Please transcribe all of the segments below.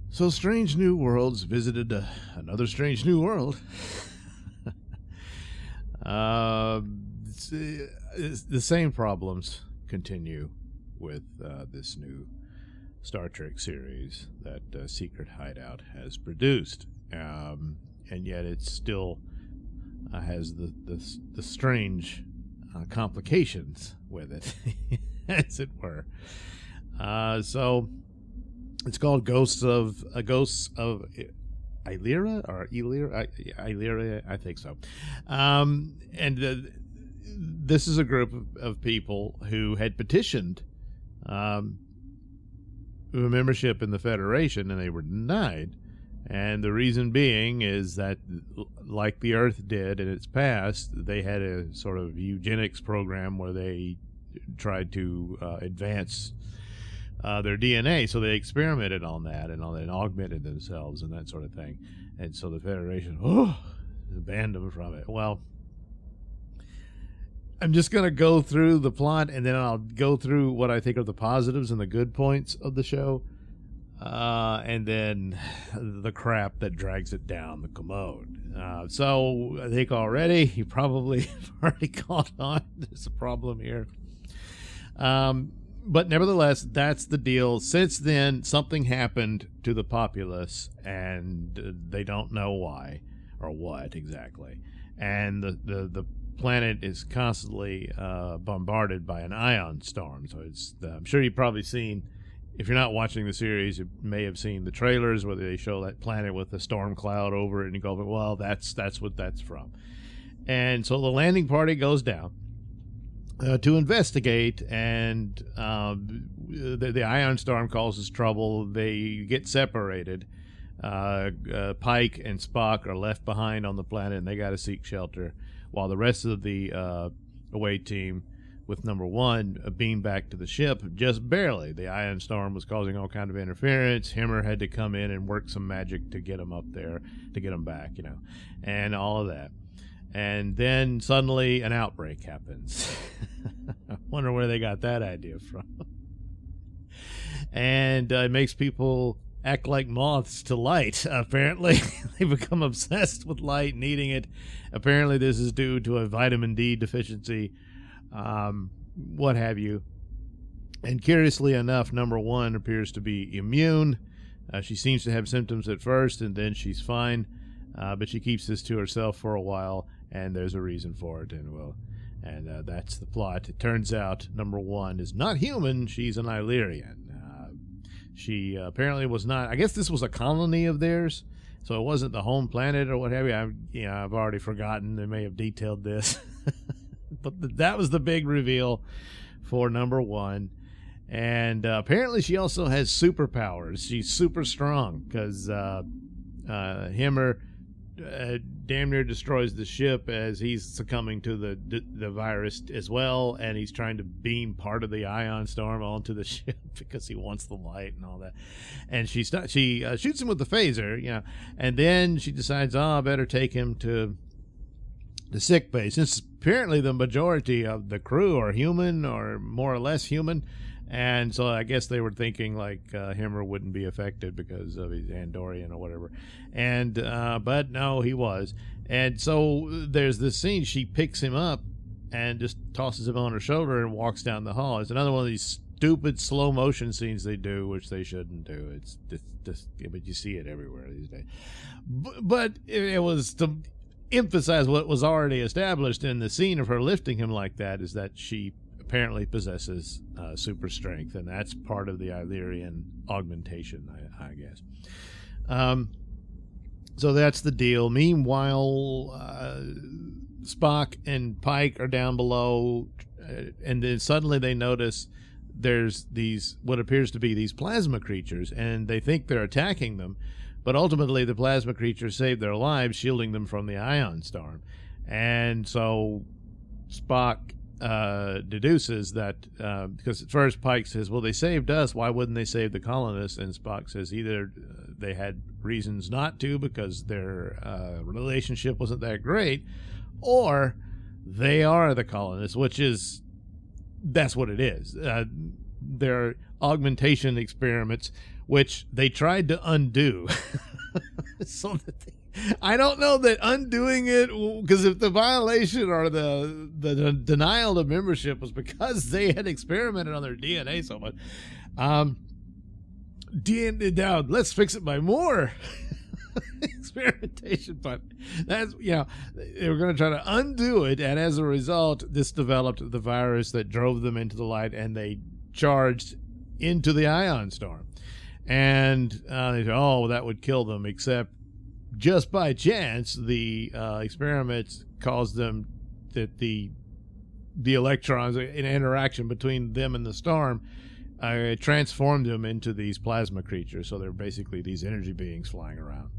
So Strange New Worlds visited another Strange New World. The same problems continue with this new Star Trek series that Secret Hideout has produced. And yet it still has the strange complications with it, as it were. So it's called Ghosts of Illyria, or Illyria, I think so. And this is a group of people who had petitioned membership in the Federation, and they were denied. And the reason being is that, like the Earth did in its past, they had a sort of eugenics program where they tried to advance their DNA. So they experimented on that and augmented themselves and that sort of thing. And so the Federation banned them from it. Well, I'm just going to go through the plot, and then I'll go through what I think are the positives and the good points of the show. And then the crap that drags it down the commode. So I think already, you probably have already caught on. There's a problem here. But nevertheless, that's the deal. Since then, something happened to the populace, and they don't know why or what exactly. And the planet is constantly bombarded by an ion storm. So it's I'm sure you've probably seen, if you're not watching the series, you may have seen the trailers where they show that planet with a storm cloud over it, and you go, well, that's what that's from. And so the landing party goes down to investigate, and the ion storm causes trouble. They get separated. Pike and Spock are left behind on the planet, and they got to seek shelter, while the rest of the away team, with number one, beamed back to the ship just barely. The ion storm was causing all kind of interference. Himmer had to come in and work some magic to get them up there, to get them back, and all of that. And then suddenly an outbreak happens. I wonder where they got that idea from. And it makes people act like moths to light, apparently. They become obsessed with light, needing it. Apparently this is due to a vitamin D deficiency, what have you. And curiously enough, number one appears to be immune. She seems to have symptoms at first, and then she's fine. But she keeps this to herself for a while, and there's a reason for it. And that's the plot. It turns out number one is not human. She's an Illyrian. She apparently was not. I guess this was a colony of theirs, so it wasn't the home planet or what have you. I've already forgotten. They may have detailed this. But that was the big reveal for number one. And apparently she also has superpowers. She's super strong because Himmer damn near destroys the ship as he's succumbing to the virus as well, and he's trying to beam part of the ion storm onto the ship because he wants the light and all that. And she shoots him with the phaser, and then she decides, I better take him to the sick bay, since apparently the majority of the crew are human or more or less human. And so I guess they were thinking like Himmer wouldn't be affected because of his Andorian or whatever. And but no, he was. And so there's this scene. She picks him up and just tosses him on her shoulder and walks down the hall. It's another one of these stupid slow motion scenes they do, which they shouldn't do. It's just but you see it everywhere these days. But it was to emphasize what was already established in the scene of her lifting him like that, is that she apparently possesses super strength, and that's part of the Illyrian augmentation, I guess. So that's the deal. Meanwhile, Spock and Pike are down below, and then suddenly they notice there's these, what appears to be these plasma creatures, and they think they're attacking them, but ultimately the plasma creatures save their lives, shielding them from the ion storm. And so Spock deduces that, because at first Pike says, well, they saved us, why wouldn't they save the colonists? And Spock says either they had reasons not to because their relationship wasn't that great, or they are the colonists, which is, that's what it is. Their augmentation experiments which they tried to undo. So that I don't know that undoing it, because if the violation or the denial of membership was because they had experimented on their DNA so much, now let's fix it by more experimentation. But that's, they were going to try to undo it, and as a result, this developed the virus that drove them into the light, and they charged into the ion storm. And they said, oh, that would kill them, except just by chance, the experiments caused them that the electrons in interaction between them and the storm transformed them into these plasma creatures. So they're basically these energy beings flying around.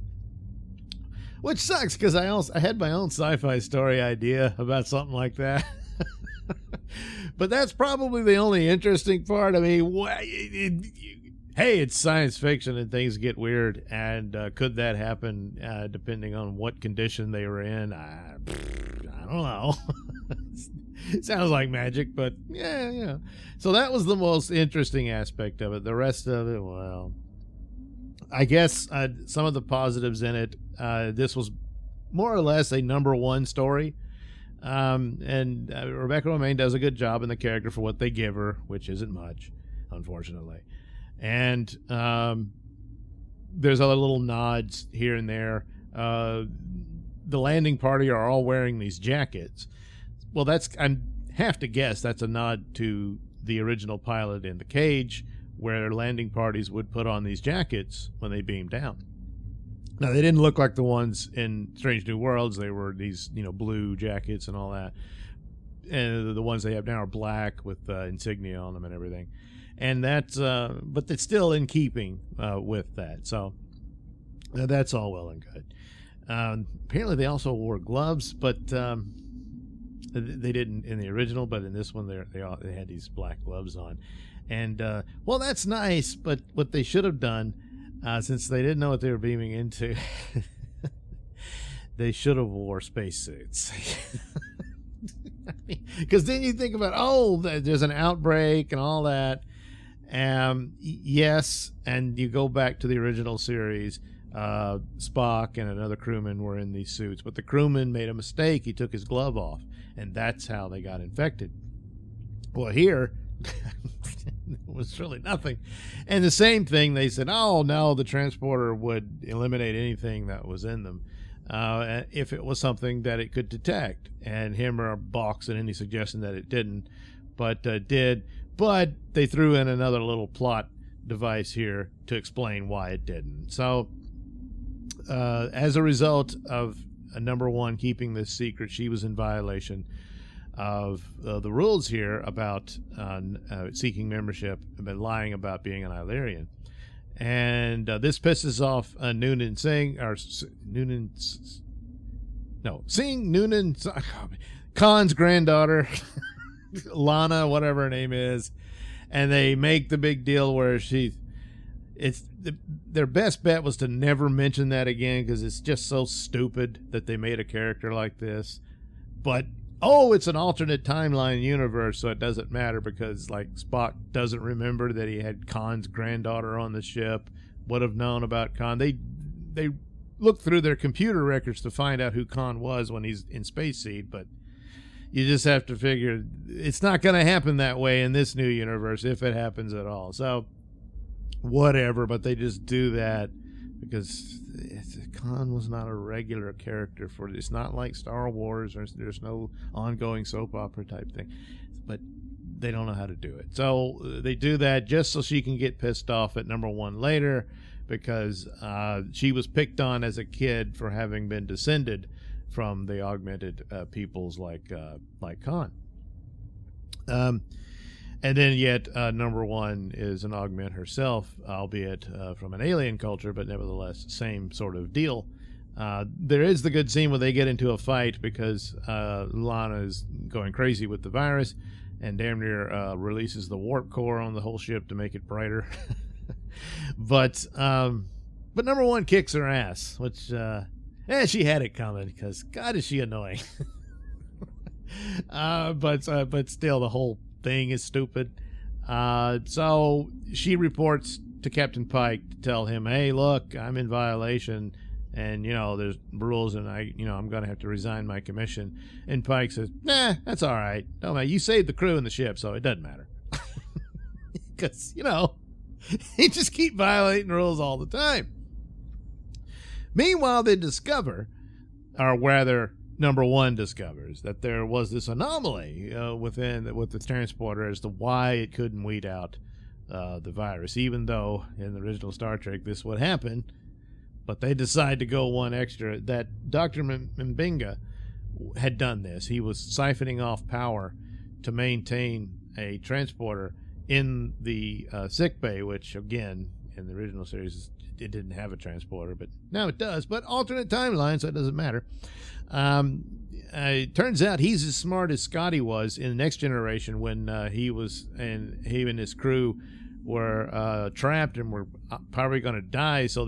Which sucks, because I had my own sci-fi story idea about something like that. But that's probably the only interesting part. I mean, hey, it's science fiction and things get weird, and could that happen depending on what condition they were in? I don't know. It sounds like magic, but yeah. So that was the most interesting aspect of it. The rest of it, well, I guess some of the positives in it, this was more or less a #1 story. And Rebecca Romijn does a good job in the character for what they give her, which isn't much, unfortunately. And there's other little nods here and there. The landing party are all wearing these jackets. Well, I have to guess that's a nod to the original pilot in The Cage, where landing parties would put on these jackets when they beamed down. Now, they didn't look like the ones in Strange New Worlds. They were these, blue jackets and all that. And the ones they have now are black with insignia on them and everything. And that's, but it's still in keeping with that. So that's all well and good. Apparently, they also wore gloves, but they didn't in the original. But in this one, they had these black gloves on. And well, that's nice. But what they should have done, since they didn't know what they were beaming into, they should have wore spacesuits. Because then you think about, there's an outbreak and all that. Yes, and you go back to the original series, Spock and another crewman were in these suits, but the crewman made a mistake. He took his glove off, and that's how they got infected. Well, here, it was really nothing. And the same thing, they said, oh, no, the transporter would eliminate anything that was in them if it was something that it could detect. And Himmer balks at any suggestion that it didn't, but did. But they threw in another little plot device here to explain why it didn't. So as a result of #1 keeping this secret, she was in violation of the rules here about seeking membership and lying about being an Illyrian. And this pisses off Khan's granddaughter, Lana, whatever her name is, and they make the big deal where their best bet was to never mention that again, because it's just so stupid that they made a character like this. But it's an alternate timeline universe, so it doesn't matter, because like Spock doesn't remember that he had Khan's granddaughter on the ship, would have known about Khan. They looked through their computer records to find out who Khan was when he's in Space Seed, but you just have to figure it's not going to happen that way in this new universe, if it happens at all. So whatever, but they just do that because Khan was not a regular character for it. It's not like Star Wars, or there's no ongoing soap opera type thing, but they don't know how to do it. So they do that just so she can get pissed off at #1 later, because she was picked on as a kid for having been descended from the augmented peoples like Khan. And then yet #1 is an augment herself, albeit from an alien culture, but nevertheless same sort of deal. There is the good scene where they get into a fight because Lana is going crazy with the virus and damn near releases the warp core on the whole ship to make it brighter. But #1 kicks her ass, which she had it coming, because God, is she annoying. But still, the whole thing is stupid. So she reports to Captain Pike to tell him, hey, look, I'm in violation, and, there's rules, and I'm going to have to resign my commission. And Pike says, nah, that's all right. No, man, you saved the crew and the ship, so it doesn't matter. Because, they just keep violating rules all the time. Meanwhile, they discover, or rather, number one discovers that there was this anomaly with the transporter as to why it couldn't weed out the virus, even though in the original Star Trek this would happen. But they decide to go one extra. That Dr. Mbinga had done this. He was siphoning off power to maintain a transporter in the sick bay, which, again, in the original series, it didn't have a transporter, but now it does. But alternate timeline, so it doesn't matter. It turns out he's as smart as Scotty was in the Next Generation when he and his crew were trapped and were probably going to die, so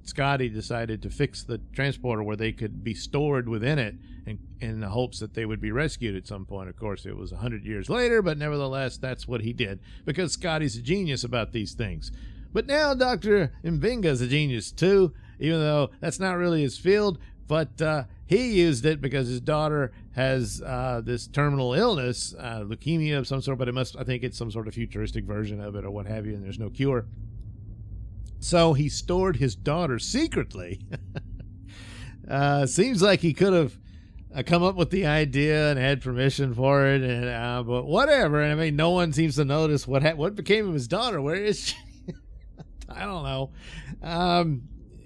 Scotty decided to fix the transporter where they could be stored within it in the hopes that they would be rescued at some point. Of course, it was 100 years later, but nevertheless, that's what he did, because Scotty's a genius about these things. But now Dr. Mbinga's a genius too, even though that's not really his field, but he used it because his daughter has this terminal illness, leukemia of some sort, but I think it's some sort of futuristic version of it or what have you, and there's no cure. So he stored his daughter secretly. Seems like he could have come up with the idea and had permission for it, and but whatever. I mean, no one seems to notice what became of his daughter. Where is she? I don't know.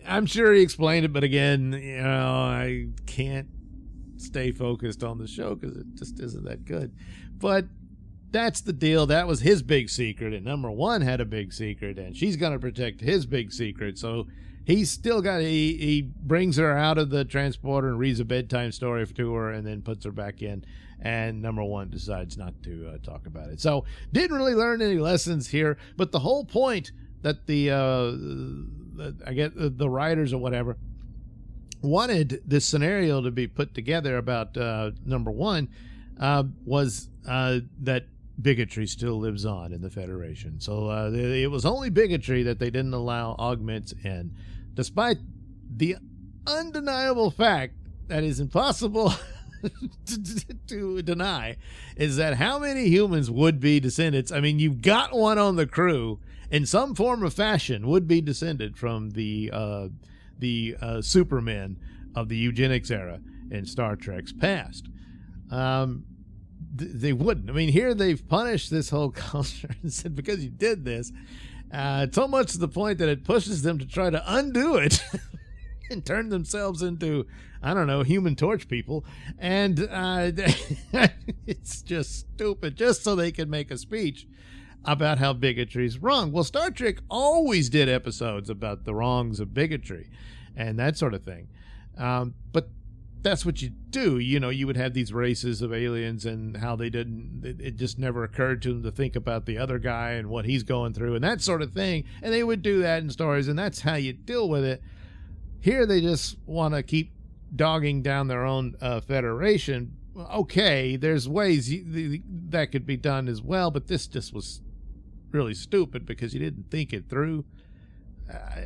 I'm sure he explained it, but again, I can't stay focused on the show because it just isn't that good. But that's the deal. That was his big secret, and number one had a big secret, and she's going to protect his big secret. So he's still got, he brings her out of the transporter and reads a bedtime story to her and then puts her back in, and number one decides not to talk about it. So didn't really learn any lessons here, but the whole point that the writers or whatever wanted this scenario to be put together about number one was that bigotry still lives on in the Federation. So it was only bigotry that they didn't allow augments in, despite the undeniable fact that is impossible to deny, is that how many humans would be descendants? I mean, you've got one on the crew in some form or fashion would be descended from the supermen of the eugenics era in Star Trek's past. They wouldn't. I mean, here they've punished this whole culture and said, because you did this, so much to the point that it pushes them to try to undo it and turn themselves into, I don't know, Human Torch people. And it's just stupid, just so they can make a speech about how bigotry's wrong. Well, Star Trek always did episodes about the wrongs of bigotry and that sort of thing. But that's what you do. You would have these races of aliens and how it just never occurred to them to think about the other guy and what he's going through and that sort of thing. And they would do that in stories, and that's how you deal with it. Here they just want to keep dogging down their own Federation. Okay, there's ways that could be done as well, but this just was really stupid because you didn't think it through.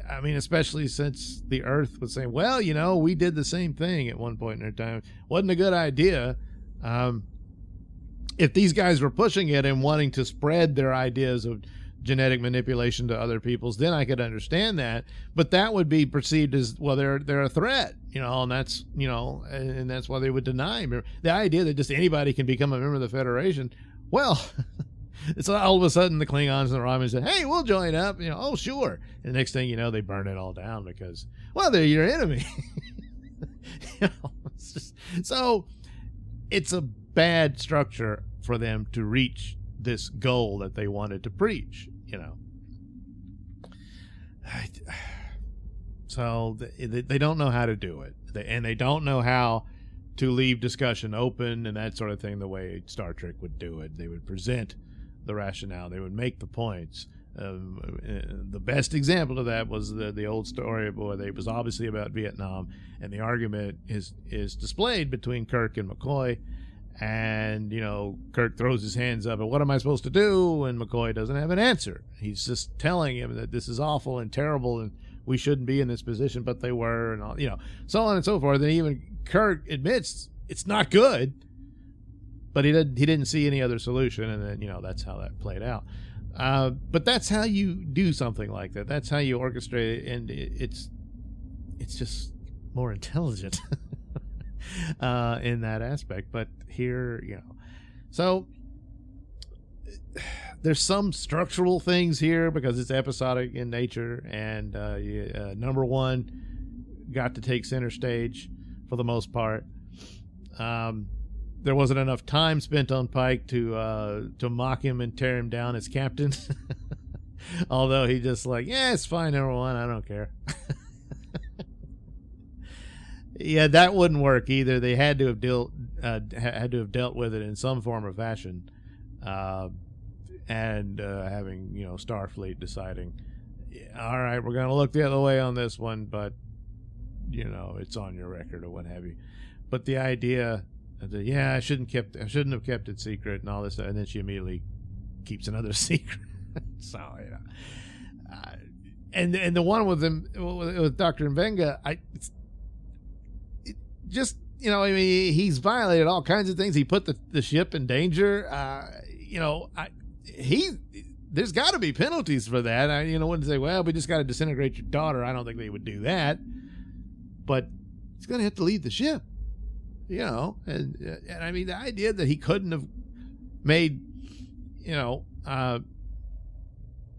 I mean, especially since the Earth was saying, well, we did the same thing at one point in our time. Wasn't a good idea. If these guys were pushing it and wanting to spread their ideas of genetic manipulation to other people's, then I could understand that. But that would be perceived as, well, they're a threat, and that's, and that's why they would deny the idea that just anybody can become a member of the Federation. Well, it's all of a sudden the Klingons and the Romulans say, hey, we'll join up. Oh, sure. And the next thing you know, they burn it all down because, well, they're your enemy. So it's a bad structure for them to reach this goal that they wanted to preach, So they don't know how to do it. They don't know how to leave discussion open and that sort of thing the way Star Trek would do it. They would present the rationale. They would make the points. The best example of that was the old story where it was obviously about Vietnam, and the argument is displayed between Kirk and McCoy, And, you know, Kirk throws his hands up and what am I supposed to do? And McCoy doesn't have an answer. He's just telling him that this is awful and terrible and we shouldn't be in this position, but they were, and all, you know, so on and so forth. And even Kirk admits it's not good, but he didn't see any other solution. And then, you know, that's how that played out. But that's how you do something like that. That's how you orchestrate it. And it's just more intelligent in that aspect. But here, you know, so there's some structural things here because it's episodic in nature, and number one got to take center stage for the most part. There wasn't enough time spent on Pike to mock him and tear him down as captain. Although he just like, yeah, it's fine, number one, I don't care. Yeah, that wouldn't work either. They had to have dealt with it in some form or fashion, and having, you know, Starfleet deciding, all right, we're going to look the other way on this one, but, you know, it's on your record or what have you. But the idea that, yeah, I shouldn't have kept it secret and all this, and then she immediately keeps another secret. So, you know, and the one with him with Dr. Mbenga, just, you know, I mean, he's violated all kinds of things. He put the ship in danger. You know, there's got to be penalties for that. I, you know, wouldn't say, well, we just got to disintegrate your daughter. I don't think they would do that. But he's going to have to leave the ship, you know. And I mean, the idea that he couldn't have made, you know,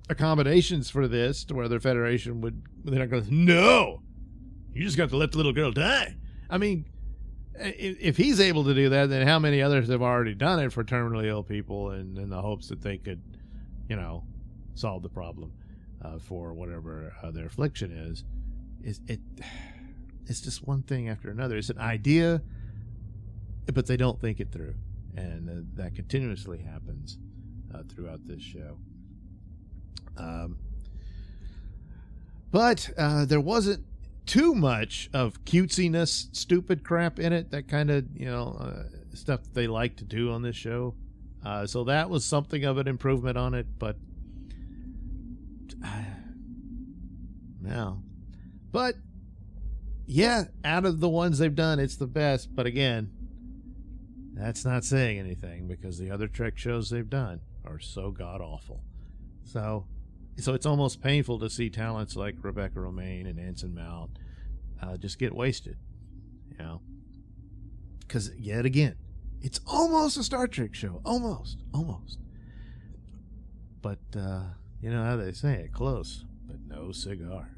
accommodations for this to where the Federation they're not going to, no, you just got to let the little girl die. I mean, if he's able to do that, then how many others have already done it for terminally ill people in the hopes that they could, you know, solve the problem for whatever their affliction is. It's just one thing after another. It's an idea, but they don't think it through. And that continuously happens throughout this show. But there wasn't too much of cutesiness, stupid crap in it, that kind of, you know, stuff that they like to do on this show. So that was something of an improvement on it, but no. But yeah, out of the ones they've done, it's the best. But again, that's not saying anything because the other Trek shows they've done are so god awful. So it's almost painful to see talents like Rebecca Romaine and Anson Mount just get wasted, you know. Because yet again, it's almost a Star Trek show, almost. But you know how they say it, close, but no cigar.